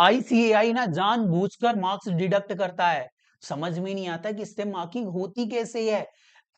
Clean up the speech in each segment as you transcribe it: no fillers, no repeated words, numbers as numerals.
ICAI ना जानबूझकर marks deduct करता है। समझ में नहीं आता कि इससे मार्किंग होती कैसे है।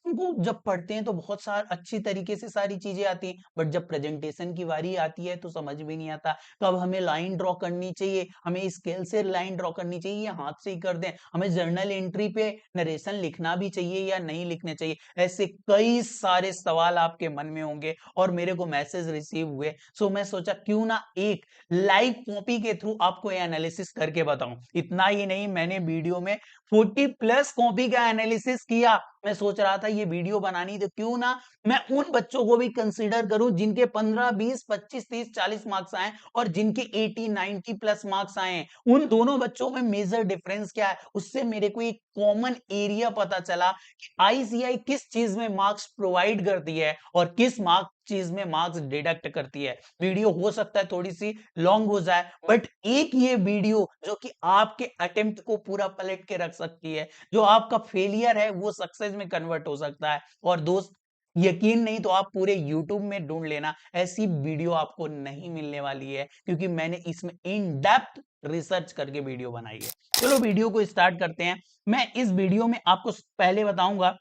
वो जब पढ़ते हैं तो बहुत सार अच्छी तरीके से सारी चीजें आती हैं, बट जब प्रेजेंटेशन की बारी आती है तो समझ में नहीं आता कब हमें लाइन ड्रॉ करनी चाहिए, हमें स्केल से लाइन ड्रॉ करनी चाहिए या हाथ से ही कर दें, हमें जर्नल एंट्री पे नरेशन लिखना भी चाहिए या नहीं लिखने चाहिए। ऐसे कई सारे सवाल आपके मन में होंगे और मेरे को मैसेज रिसीव हुए। सो मैं सोचा क्यों ना एक लाइव कॉपी के थ्रू आपको ये एनालिसिस करके बताऊं। इतना ही नहीं, मैंने वीडियो में 40 प्लस कॉपी का एनालिसिस किया। मैं सोच रहा था ये वीडियो बनानी तो क्यों ना मैं उन बच्चों को भी कंसीडर करूं जिनके 15, 20, 25, 30, 40 मार्क्स आए और जिनके 80, 90 प्लस मार्क्स आए। उन दोनों बच्चों में मेजर डिफरेंस क्या है, उससे मेरे को एक कॉमन एरिया पता चला कि आईसीआई किस चीज में मार्क्स प्रोवाइड करती है और किस मार्क्स चीज में मार्क्स डिडक्ट करती है। वीडियो हो सकता है थोड़ी सी लॉन्ग हो जाए, बट एक ये वीडियो जो कि आपके अटेम्प्ट को पूरा पलट के रख सकती है, जो आपका फेलियर है वो सक्सेस में कन्वर्ट हो सकता है। और दोस्त, यकीन नहीं तो आप पूरे YouTube में ढूंढ लेना, ऐसी वीडियो आपको नहीं मिलने वाली है, क्योंकि मैंने इसमें इन डेप्थ रिसर्च करके वीडियो बनाई है। चलो वीडियो को स्टार्ट करते हैं। मैं इस वीडियो में आपको पहले बताऊंगा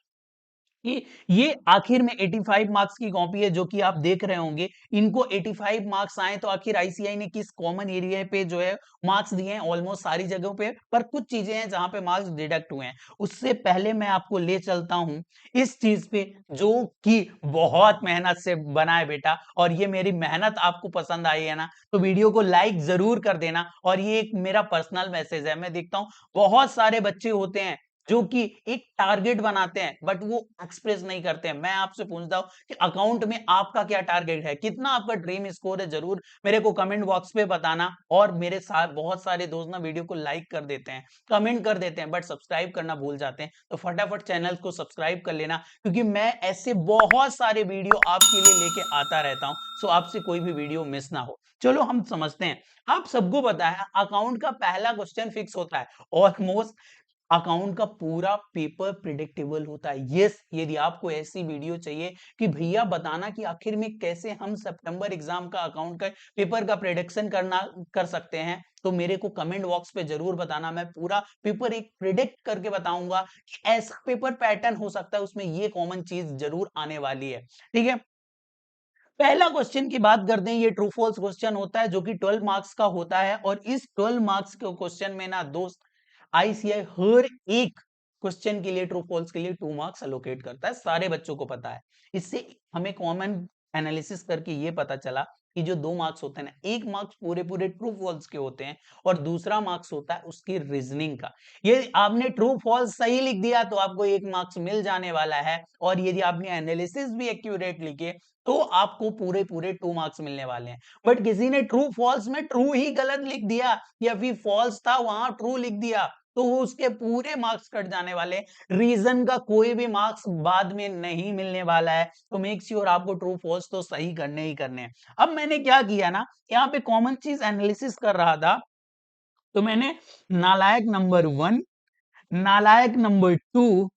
कि ये आखिर में 85 मार्क्स की कॉपी है जो कि आप देख रहे होंगे। इनको 85 मार्क्स आए तो आखिर आईसीआई ने किस कॉमन एरिया पे जो है मार्क्स दिए हैं, ऑलमोस्ट सारी जगहों पे, पर कुछ चीजें हैं जहां पे मार्क्स डिडक्ट हुए हैं। उससे पहले मैं आपको ले चलता हूं इस चीज पे जो कि बहुत मेहनत से बना है बेटा, और ये मेरी मेहनत आपको पसंद आई है ना तो वीडियो को लाइक जरूर कर देना। और ये एक मेरा पर्सनल मैसेज है। मैं देखता हूं बहुत सारे बच्चे होते हैं जो कि एक टारगेट बनाते हैं बट वो एक्सप्रेस नहीं करते हैं। मैं आपसे पूछता हूं कि अकाउंट में आपका क्या टारगेट है, कितना आपका ड्रीम स्कोर है, जरूर मेरे को कमेंट बॉक्स पे बताना। और मेरे साथ बहुत सारे दोस्त ना वीडियो को लाइक कर देते हैं, कमेंट कर देते हैं, बट सब्सक्राइब करना भूल जाते हैं। तो फटाफट चैनल को सब्सक्राइब कर लेना, क्योंकि मैं ऐसे बहुत सारे वीडियो आपके लिए लेके आता रहता हूं। सो आपसे कोई भी वीडियो मिस ना हो। चलो हम समझते हैं। आप सबको पता है अकाउंट का पहला क्वेश्चन फिक्स होता है। ऑलमोस्ट अकाउंट का पूरा पेपर प्रिडिक्टेबल होता है। यस, यदि आपको ऐसी वीडियो चाहिए कि भैया बताना कि आखिर में कैसे हम सितंबर एग्जाम का अकाउंट का पेपर का प्रिडिक्शन कर सकते हैं, तो मेरे को कमेंट बॉक्स पे जरूर बताना। मैं पूरा पेपर एक प्रिडिक्ट करके बताऊंगा कि ऐसा पेपर पैटर्न हो सकता है, उसमें ये कॉमन चीज जरूर आने वाली है। ठीक है, पहला क्वेश्चन की बात करते हैं। ये ट्रू फॉल्स क्वेश्चन होता है जो कि 12 मार्क्स का होता है, और इस 12 मार्क्स के क्वेश्चन में ना दोस्त आईसीआई हर एक क्वेश्चन के लिए, ट्रू फॉल्स के लिए 2 मार्क्स अलोकेट करता है। सारे बच्चों को पता है। इससे हमें कॉमन एनालिसिस करके ये पता चला कि जो 2 मार्क्स होते हैं ना, एक मार्क्स पूरे पूरे ट्रू फॉल्स के होते हैं और दूसरा मार्क्स होता है उसकी रीजनिंग का। ये आपने ट्रू फॉल्स सही लिख दिया तो आपको 1 मार्क्स मिल जाने वाला है, और यदि आपने एनालिसिस भी एक्यूरेट लिखे तो आपको पूरे पूरे 2 मार्क्स मिलने वाले हैं। बट किसी ने ट्रू फॉल्स में ट्रू ही गलत लिख दिया, या फिर फॉल्स था वहां ट्रू लिख दिया, तो उसके पूरे मार्क्स कट जाने वाले। रीजन का कोई भी मार्क्स बाद में नहीं मिलने वाला है। तो मेक श्योर आपको ट्रू फॉल्स तो सही करने ही करने हैं। अब मैंने क्या किया ना, यहाँ पे कॉमन चीज एनालिसिस कर रहा था, तो मैंने नालायक नंबर 1, नालायक नंबर 2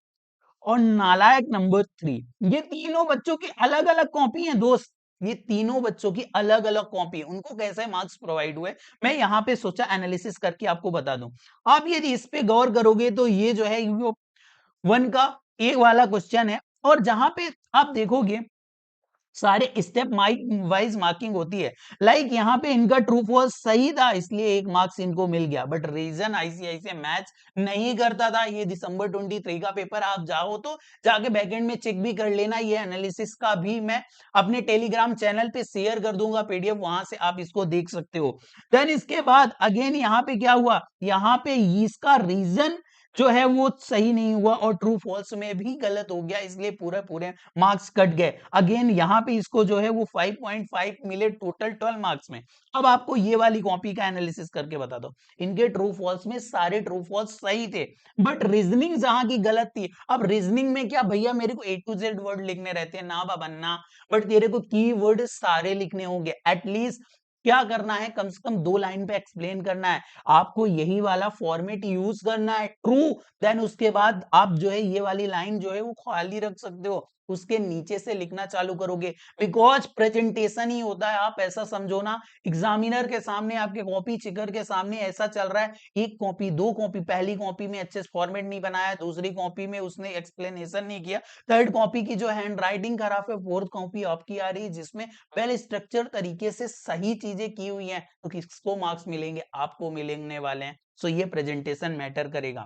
और नालायक नंबर 3, ये तीनों बच्चों की अलग अलग कॉपी है दोस्त। ये तीनों बच्चों की अलग अलग कॉपी है, उनको कैसे मार्क्स प्रोवाइड हुए मैं यहाँ पे सोचा एनालिसिस करके आपको बता दूं। आप यदि इस पे गौर करोगे तो ये जो है वन का एक वाला क्वेश्चन है, और जहां पे आप देखोगे सारे स्टेप वाइज मार्किंग होती है। लाइक यहाँ पे इनका ट्रू फॉल्स सही था इसलिए 1 मार्क्स इनको मिल गया, बट रीजन आईसीआईसी मैच नहीं करता था। ये दिसंबर 23 का पेपर, आप जाओ तो जाके बैकएंड में चेक भी कर लेना। ये एनालिसिस का भी मैं अपने टेलीग्राम चैनल पे शेयर कर दूंगा पीडीएफ, वहां से आप इसको देख सकते हो। देन इसके बाद अगेन यहाँ पे क्या हुआ, यहाँ पे इसका रीजन जो है वो सही नहीं हुआ और ट्रू फॉल्स में भी गलत हो गया, इसलिए पूरे पूरे मार्क्स कट गए। अगेन यहाँ पे इसको जो है वो 5.5 मिले टोटल 12 मार्क्स में। अब आपको ये वाली कॉपी का एनालिसिस करके बता दो, इनके ट्रू फॉल्स में सारे ट्रू फॉल्स सही थे, बट रीजनिंग जहां की गलत थी। अब रीजनिंग में क्या भैया मेरे को A to Z वर्ड लिखने रहते हैं ना बाबा ना, बट तेरे को की वर्ड सारे लिखने होंगे। एटलीस्ट क्या करना है, कम से कम 2 लाइन पे एक्सप्लेन करना है। आपको यही वाला फॉर्मेट यूज करना है, ट्रू। देन उसके बाद आप जो है ये वाली लाइन जो है वो खाली रख सकते हो। उसके नीचे से लिखना चालू करोगे, बिकॉज प्रेजेंटेशन ही होता है। आप ऐसा समझो ना, एग्जामिनर के सामने, आपके कॉपी चेकर के सामने ऐसा चल रहा है, एक कॉपी, दो कॉपी, पहली कॉपी में अच्छे से फॉर्मेट नहीं बनाया, दूसरी कॉपी में उसने एक्सप्लेनेशन नहीं किया, थर्ड कॉपी की जो हैंड राइटिंग खराब है, फोर्थ कॉपी आपकी आ रही है जिसमें वेल स्ट्रक्चर तरीके से सही चीजें की हुई हैं, तो किसको मार्क्स मिलेंगे? आपको मिलने वाले हैं। सो ये प्रेजेंटेशन मैटर करेगा।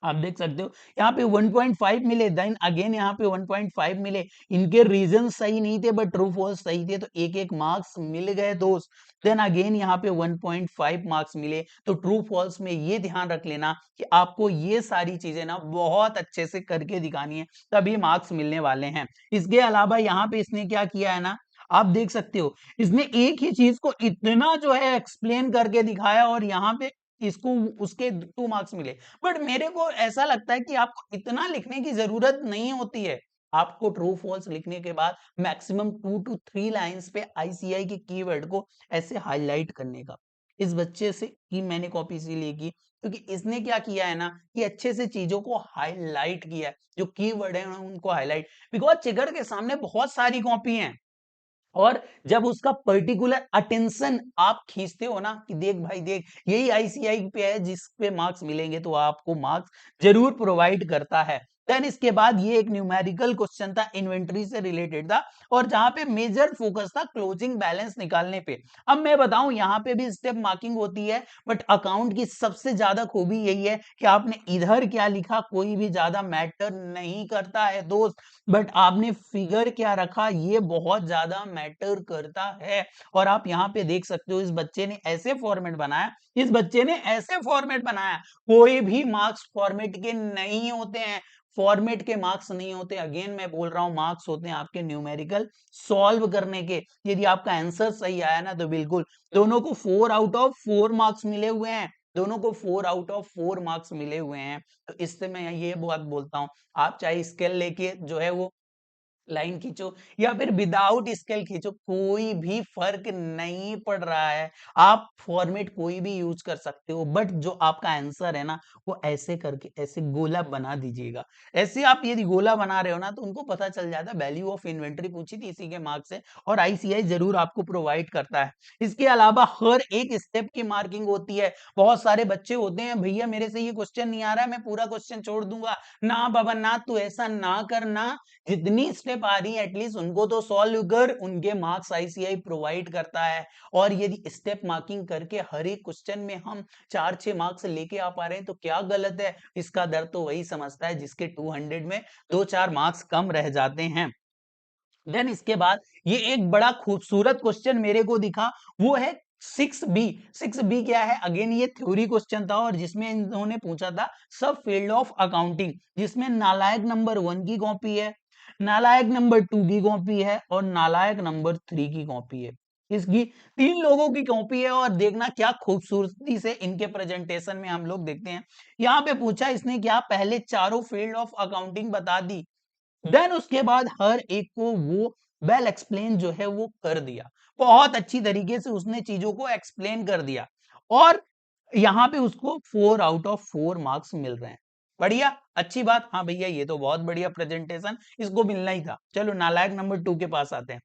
आप देख सकते हो यहाँ पे 1.5 मिले, देन अगेन यहाँ पे 1.5 मिले, इनके रीजन सही नहीं थे बट ट्रू फॉल्स सही थे, तो एक एक मार्क्स मिल गए दोस्त। देन अगेन यहाँ पे 1.5 मार्क्स मिले, तो ट्रू फॉल्स में ये ध्यान रख लेना कि आपको ये सारी चीजें ना बहुत अच्छे से करके दिखानी है, तभी मार्क्स मिलने वाले हैं। इसके अलावा यहाँ पे इसने क्या किया है ना, आप देख सकते हो, इसने एक ही चीज को इतना जो है एक्सप्लेन करके दिखाया और यहाँ पे इसको उसके 2 मार्क्स मिले। बट मेरे को ऐसा लगता है कि आपको इतना लिखने की जरूरत नहीं होती है। आपको ट्रू फॉल्स लिखने के बाद मैक्सिमम 2 टू 3 लाइंस पे आईसीआई के कीवर्ड को ऐसे हाईलाइट करने का। इस बच्चे से की मैंने कॉपी इसीलिए की क्योंकि इसने क्या किया है ना कि अच्छे से चीजों को हाईलाइट किया है, जो कीवर्ड है उनको हाईलाइट, बिकॉज चिगर के सामने बहुत सारी कॉपी हैं और जब उसका पर्टिकुलर अटेंशन आप खींचते हो ना कि देख भाई देख, यही आईसीआई पे है जिस पे मार्क्स मिलेंगे, तो आपको मार्क्स जरूर प्रोवाइड करता है। देन इसके बाद ये एक न्यूमेरिकल क्वेश्चन था, इन्वेंट्री से रिलेटेड था और जहां पे मेजर फोकस था क्लोजिंग बैलेंस निकालने पे। अब मैं बताऊं यहाँ पे भी स्टेप मार्किंग होती है, बट अकाउंट की सबसे ज्यादा खूबी यही है कि आपने इधर क्या लिखा कोई भी ज्यादा मैटर नहीं करता है दोस्त, बट आपने फिगर क्या रखा ये बहुत ज्यादा मैटर करता है। और आप यहाँ पे देख सकते हो इस बच्चे ने ऐसे फॉर्मेट बनाया, इस बच्चे ने ऐसे फॉर्मेट बनाया, कोई भी मार्क्स फॉर्मेट के नहीं होते हैं, फॉर्मेट के मार्क्स नहीं होते। अगेन मैं बोल रहा हूं, मार्क्स होते हैं आपके न्यूमेरिकल सॉल्व करने के। यदि आपका आंसर सही आया ना तो बिल्कुल, दोनों को 4 आउट ऑफ 4 मार्क्स मिले हुए हैं, दोनों को 4 आउट ऑफ 4 मार्क्स मिले हुए हैं। तो इससे मैं ये बात बोलता हूं, आप चाहे स्केल लेके जो है वो लाइन खींचो या फिर विदाउट स्केल खींचो, कोई भी फर्क नहीं पड़ रहा है। आप फॉर्मेट कोई भी यूज कर सकते हो, बट जो आपका आंसर है ना वो ऐसे करके ऐसे गोला बना दीजिएगा। ऐसे आप यदि गोला बना रहे हो ना तो उनको पता चल जाता है। वैल्यू ऑफ इन्वेंटरी पूछी थी इसी के मार्क्स से और आईसीआई जरूर आपको प्रोवाइड करता है। इसके अलावा हर एक स्टेप की मार्किंग होती है। बहुत सारे बच्चे होते हैं, भैया मेरे से ये क्वेश्चन नहीं आ रहा है, मैं पूरा क्वेश्चन छोड़ दूंगा। ना बाबा ना, तू ऐसा ना करना, जितनी स्टेप आ रही है एटलीस्ट उनको तो सॉल्व कर, उनके मार्क्स आईसीआई प्रोवाइड करता है। और यदि स्टेप मार्किंग करके हर एक क्वेश्चन में हम 4-6 मार्क्स लेके आ पा रहे हैं तो क्या गलत है? इसका दर्द तो वही समझता है जिसके 200 में 2-4 मार्क्स कम रह जाते हैं। देन इसके बाद ये एक बड़ा खूबसूरत क्वेश्चन मेरे को दिखा, वो है 6B। 6B क्या है? अगेन ये थ्योरी क्वेश्चन था और जिसमें इन्होंने पूछा था सब फील्ड ऑफ अकाउंटिंग, जिसमें नालायक नंबर 1 की कॉपी है, नालायक नंबर 2 की कॉपी है और नालायक नंबर 3 की कॉपी है। इसकी 3 लोगों की कॉपी है और देखना क्या खूबसूरती से इनके प्रेजेंटेशन में हम लोग देखते हैं। यहाँ पे पूछा इसने क्या, पहले चारों फील्ड ऑफ अकाउंटिंग बता दी, देन उसके बाद हर एक को वो वेल एक्सप्लेन जो है वो कर दिया, बहुत अच्छी तरीके से उसने चीजों को एक्सप्लेन कर दिया और यहाँ पे उसको 4 आउट ऑफ 4 मार्क्स मिल रहे हैं। बढ़िया, अच्छी बात। हाँ भैया ये तो बहुत बढ़िया प्रेजेंटेशन, इसको मिलना ही था। चलो नालायक नंबर 2 के पास आते हैं।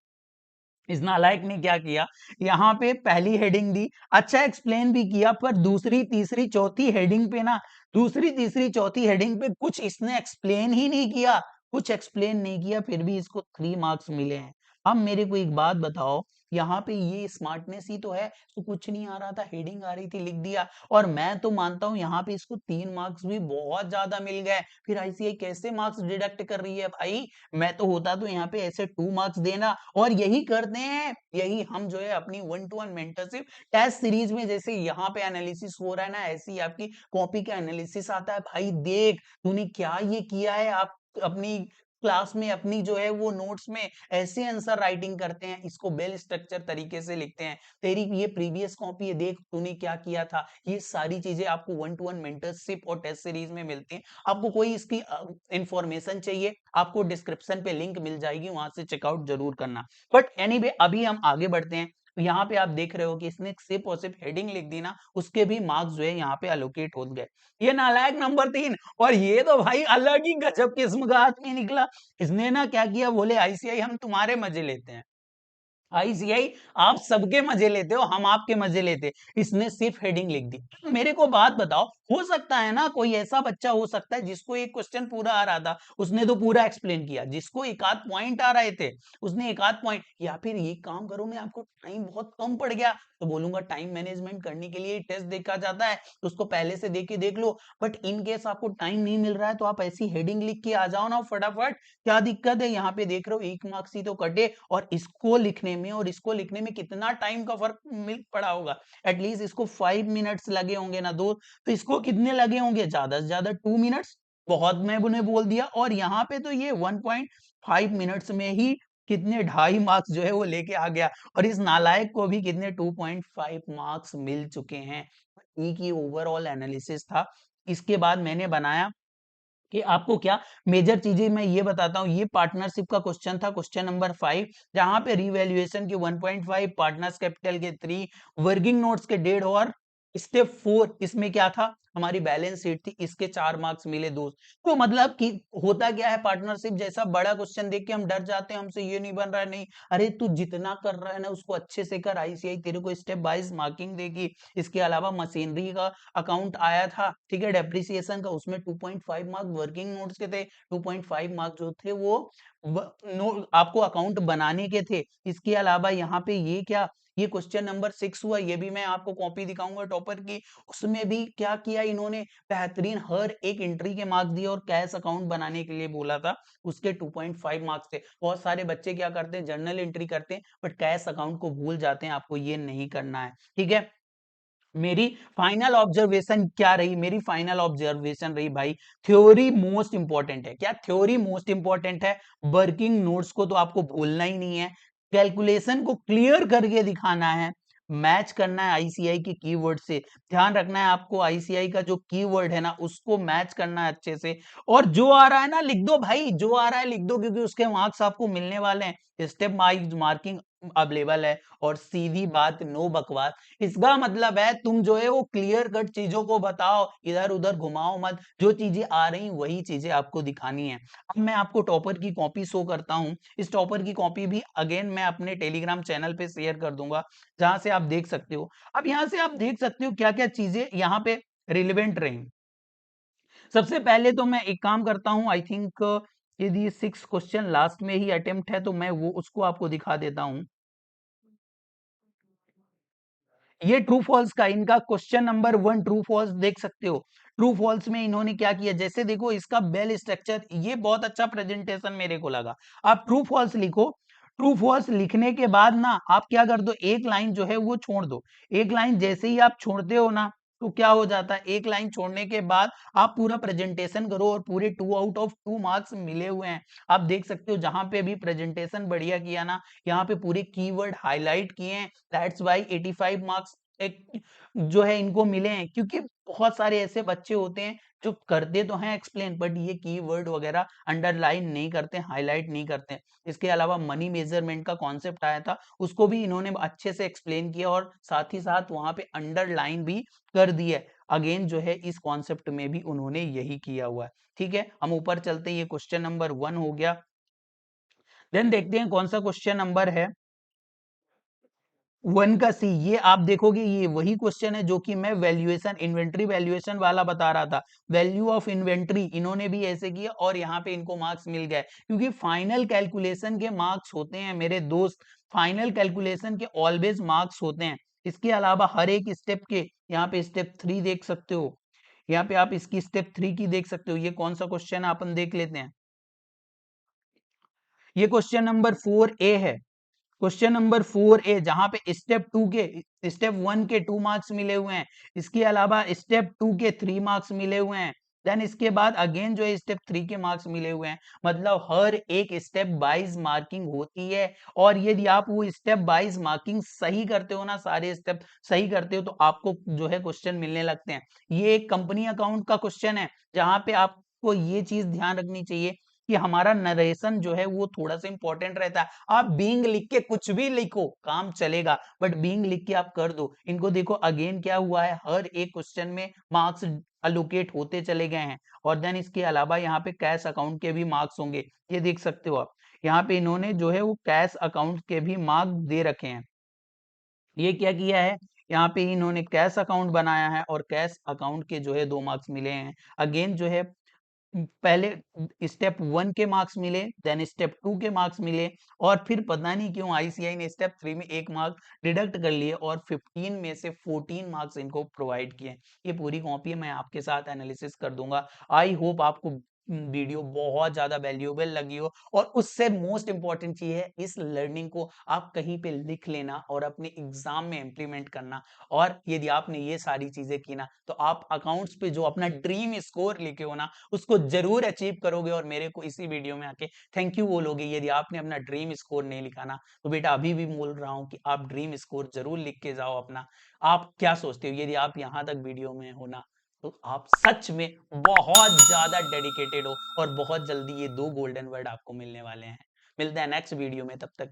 इस नालायक ने क्या किया, यहाँ पे पहली हेडिंग दी, अच्छा एक्सप्लेन भी किया, पर दूसरी तीसरी चौथी हेडिंग पे ना, दूसरी तीसरी चौथी हेडिंग पे कुछ इसने एक्सप्लेन ही नहीं किया, कुछ एक्सप्लेन नहीं किया, फिर भी इसको 3 मार्क्स मिले हैं। अब मेरे को एक बात बताओ, यहाँ पे ये स्मार्टनेस ही तो है, तो कुछ नहीं आ रहा था, हेडिंग आ रही थी, लिख दिया। और मैं तो मानता हूँ यहाँ पे इसको 3 मार्क्स भी बहुत ज्यादा मिल गए, फिर आईसीआई कैसे मार्क्स डिडक्ट कर रही है भाई? मैं तो होता तो यहाँ पे ऐसे 2 मार्क्स देना, और यही करते हैं, यही हम जो है अपनी 1-to-1 मेंटरशिप टेस्ट सीरीज में जैसे यहाँ पे एनालिसिस हो रहा है ना, ऐसे ही आपकी कॉपी का एनालिसिस आता है। भाई देख तूने क्या ये किया है, आप अपनी क्लास में अपनी जो है वो नोट्स में ऐसे आंसर राइटिंग करते हैं, इसको वेल स्ट्रक्चर तरीके से लिखते हैं। तेरी ये प्रीवियस कॉपी है, देख तूने क्या किया था। ये सारी चीजें आपको 1-to-1 मेंटरशिप और टेस्ट सीरीज में मिलती हैं। आपको कोई इसकी इंफॉर्मेशन चाहिए, आपको डिस्क्रिप्शन पे लिंक मिल जाएगी, वहां से चेकआउट जरूर करना। बट एनीवे अभी हम आगे बढ़ते हैं। यहाँ पे आप देख रहे हो कि इसने सिर्फ और सिर्फ हेडिंग लिख दी ना, उसके भी मार्क्स जो है यहाँ पे अलोकेट हो गए। ये नालायक नंबर 3। और ये तो भाई अलग ही गजब किस्म का आदमी निकला। इसने ना क्या किया, बोले आईसीआई हम तुम्हारे मजे लेते हैं, आईसीआई आप सबके मजे लेते हो, हम आपके मजे लेते। इसने सिर्फ हेडिंग लिख दी। मेरे को बात बताओ, हो सकता है ना कोई ऐसा बच्चा हो सकता है जिसको एक क्वेश्चन पूरा आ रहा था, उसने तो पूरा एक्सप्लेन किया, जिसको एक आध पॉइंट आ रहे थे उसने एक आध पॉइंट, या फिर ये काम करो मैं आपको टाइम बहुत कम पड़ गया तो बोलूंगा टाइम मैनेजमेंट करने के लिए टेस्ट देखा जाता है, तो उसको पहले से देख के देख लो। बट इन केस आपको टाइम नहीं मिल रहा है तो आप ऐसी हेडिंग लिख के आ जाओ ना फटाफट, क्या दिक्कत है। यहाँ पे देख रहे हो 1 मार्क्स ही तो कटे, और इसको लिखने में और इसको लिखने में कितना टाइम का फर्क मिल पड़ा होगा। एटलीस्ट इसको 5 मिनट्स लगे होंगे ना दो, तो इसको कितने लगे होंगे, ज्यादा से ज्यादा 2 मिनट्स। बहुत मैं उन्हें बोल दिया। और यहाँ पे तो ये 1.5 मिनट्स में ही कितने 2.5 मार्क्स जो है वो लेके आ गया, और इस नालायक को भी कितने 2.5 मार्क्स मिल चुके हैं। एक ही ओवरऑल एनालिसिस था। इसके बाद मैंने बनाया कि आपको क्या मेजर चीजें मैं ये बताता हूँ। ये पार्टनरशिप का क्वेश्चन था, क्वेश्चन नंबर 5, जहां पे रिवैल्यूएशन के 1.5, पार्टनर्स कैपिटल के 3, वर्किंग नोट्स के 1.5, और स्टेप 4 इसमें क्या था, हमारी बैलेंस शीट थी, इसके 4 मार्क्स मिले दोस्त। तो मतलब कि होता क्या है, पार्टनरशिप जैसा बड़ा क्वेश्चन देख के हम डर जाते हैं, हमसे ये नहीं बन रहा है, नहीं, अरे तू जितना कर रहा है ना उसको अच्छे से कर, आईसीआई तेरे को स्टेप वाइज मार्किंग देगी। इसके अलावा मशीनरी का अकाउंट आया था, ठीक है, डेप्रिसिएशन का, उसमें 2.5 मार्क वर्किंग नोट्स के थे, 2.5 मार्क जो थे वो आपको अकाउंट बनाने के थे। इसके अलावा यहाँ पे ये क्या, ये क्वेश्चन नंबर 6 हुआ, ये भी मैं आपको कॉपी दिखाऊंगा टॉपर की। उसमें भी क्या किया इन्होंने, बेहतरीन हर एक एंट्री के मार्क्स दिए और कैश अकाउंट बनाने के लिए बोला था, उसके 2.5 मार्क्स थे। बहुत सारे बच्चे क्या करते हैं, जर्नल एंट्री करते हैं बट कैश अकाउंट को भूल जाते हैं, आपको ये नहीं करना है, ठीक है। मेरी फाइनल ऑब्जर्वेशन क्या रही, मेरी फाइनल ऑब्जर्वेशन रही भाई, थ्योरी मोस्ट इंपॉर्टेंट है। क्या थ्योरी मोस्ट इंपॉर्टेंट है, वर्किंग नोट्स को तो आपको भूलना ही नहीं है, कैलकुलेशन को क्लियर करके दिखाना है, मैच करना है आईसीआई के कीवर्ड से, ध्यान रखना है आपको आईसीआई का जो कीवर्ड है ना उसको मैच करना है अच्छे से, और जो आ रहा है ना लिख दो भाई, जो आ रहा है लिख दो, क्योंकि उसके मार्क्स आपको मिलने वाले हैं। स्टेप वाइज मार्किंग अवेलेबल है, और सीधी बात, नो बकवास। इसका मतलब है तुम जो है वो क्लियर कट चीजों को बताओ, इधर उधर घुमाओ मत, जो चीजें आ रही वही चीजें आपको दिखानी है। अब मैं आपको टॉपर की कॉपी शो करता हूं। इस टॉपर की कॉपी भी अगेन मैं अपने टेलीग्राम चैनल पे शेयर कर दूंगा, जहां से आप देख सकते हो। अब यहां से आप देख सकते हो क्या क्या चीजें यहाँ पे रिलेवेंट रही। सबसे पहले तो मैं एक काम करता हूं, आई थिंक यदि 6 क्वेश्चन लास्ट में ही अटेम्प्ट है तो मैं वो उसको आपको दिखा देता हूं। ये ट्रू फॉल्स का इनका क्वेश्चन नंबर 1 ट्रू फॉल्स देख सकते हो। ट्रू फॉल्स में इन्होंने क्या किया, जैसे देखो इसका बेल स्ट्रक्चर, ये बहुत अच्छा प्रेजेंटेशन मेरे को लगा। आप ट्रू फॉल्स लिखो, ट्रू फॉल्स लिखने के बाद ना आप क्या कर दो, एक लाइन जो है वो छोड़ दो। एक लाइन जैसे ही आप छोड़ते हो ना, तो क्या हो जाता है, एक लाइन छोड़ने के बाद आप पूरा प्रेजेंटेशन करो, और पूरे 2 आउट ऑफ 2 मार्क्स मिले हुए हैं। आप देख सकते हो जहां पे भी प्रेजेंटेशन बढ़िया किया ना, यहाँ पे पूरे कीवर्ड हाईलाइट किए हैं, दैट्स वाई 85 मार्क्स एक जो है इनको मिले हैं। क्योंकि बहुत सारे ऐसे बच्चे होते हैं जो करते तो हैं एक्सप्लेन, बट ये कीवर्ड वगैरह अंडरलाइन नहीं करते, हाईलाइट नहीं करते। इसके अलावा मनी मेजरमेंट का कॉन्सेप्ट आया था, उसको भी इन्होंने अच्छे से एक्सप्लेन किया, और साथ ही साथ वहां पे अंडरलाइन भी कर दी है। अगेन जो है इस कॉन्सेप्ट में भी उन्होंने यही किया हुआ है, ठीक है। हम ऊपर चलते हैं, ये क्वेश्चन नंबर 1 हो गया। देन देखते हैं कौन सा क्वेश्चन नंबर है 1 का सी। ये आप देखोगे ये वही क्वेश्चन है जो कि मैं वैल्यूएशन, इन्वेंट्री वैल्यूएशन वाला बता रहा था। वैल्यू ऑफ इन्वेंट्री इन्होंने भी ऐसे किया, और यहाँ पे इनको मार्क्स मिल गए, क्योंकि फाइनल कैलकुलेशन के मार्क्स होते हैं मेरे दोस्त, फाइनल कैलकुलेशन के ऑलवेज मार्क्स होते हैं। इसके अलावा हर एक स्टेप के, यहाँ पे स्टेप 3 देख सकते हो, यहाँ पे आप इसकी स्टेप 3 की देख सकते हो। ये कौन सा क्वेश्चन है अपन देख लेते हैं। ये क्वेश्चन नंबर 4A है, क्वेश्चन नंबर 4A, जहां पे स्टेप 2 के, स्टेप 1 के 2 मार्क्स मिले हुए हैं, इसके अलावा स्टेप 2 के 3 मार्क्स मिले हुए हैं, देन इसके बाद अगेन जो है स्टेप 3 के मार्क्स मिले हुए हैं। मतलब हर एक स्टेप वाइज मार्किंग होती है, और यदि आप वो स्टेप वाइज मार्किंग सही करते हो ना, सारे स्टेप सही करते हो, तो आपको जो है क्वेश्चन मिलने लगते हैं। ये एक कंपनी अकाउंट का क्वेश्चन है, जहां पे आपको ये चीज ध्यान रखनी चाहिए कि हमारा नरेशन जो है वो थोड़ा सा इंपॉर्टेंट रहता है। आप बीइंग लिख के कुछ भी लिखो काम चलेगा, बट बीइंग लिख के आप कर दो। इनको देखो अगेन क्या हुआ है, हर एक क्वेश्चन में मार्क्स अलोकेट होते चले गए हैं। और देन इसके अलावा यहाँ पे कैश अकाउंट के भी मार्क्स होंगे, ये देख सकते हो आप। यहाँ पे इन्होंने जो है वो कैश अकाउंट के भी मार्क्स दे रखे हैं। ये क्या किया है, यहाँ पे इन्होंने कैश अकाउंट बनाया है और कैश अकाउंट के जो है 2 मार्क्स मिले हैं। अगेन जो है पहले स्टेप 1 के मार्क्स मिले, देन स्टेप 2 के मार्क्स मिले, और फिर पता नहीं क्यों आईसीआई ने स्टेप 3 में 1 मार्क डिडक्ट कर लिए और 15 में से 14 मार्क्स इनको प्रोवाइड किए। ये पूरी कॉपी मैं आपके साथ एनालिसिस कर दूंगा। आई होप आपको वीडियो बहुत ज्यादा वैल्यूएबल लगी हो, और उससे मोस्ट इंपॉर्टेंट चीज है इस लर्निंग को आप कहीं पे लिख लेना और अपने एग्जाम में इंप्लीमेंट करना। और यदि आपने ये सारी चीजें की ना, तो आप अकाउंट्स पे जो अपना ड्रीम स्कोर लिखे हो ना, उसको जरूर अचीव करोगे और मेरे को इसी वीडियो में आके थैंक यू बोलोगे। यदि आपने अपना ड्रीम स्कोर नहीं लिखा ना, तो बेटा अभी भी बोल रहा हूँ कि आप ड्रीम स्कोर जरूर लिख के जाओ अपना। आप क्या सोचते हो, यदि आप यहाँ तक वीडियो में हो ना, तो आप सच में बहुत ज्यादा डेडिकेटेड हो, और बहुत जल्दी ये 2 गोल्डन वर्ड आपको मिलने वाले हैं। मिलते हैं नेक्स्ट वीडियो में, तब तक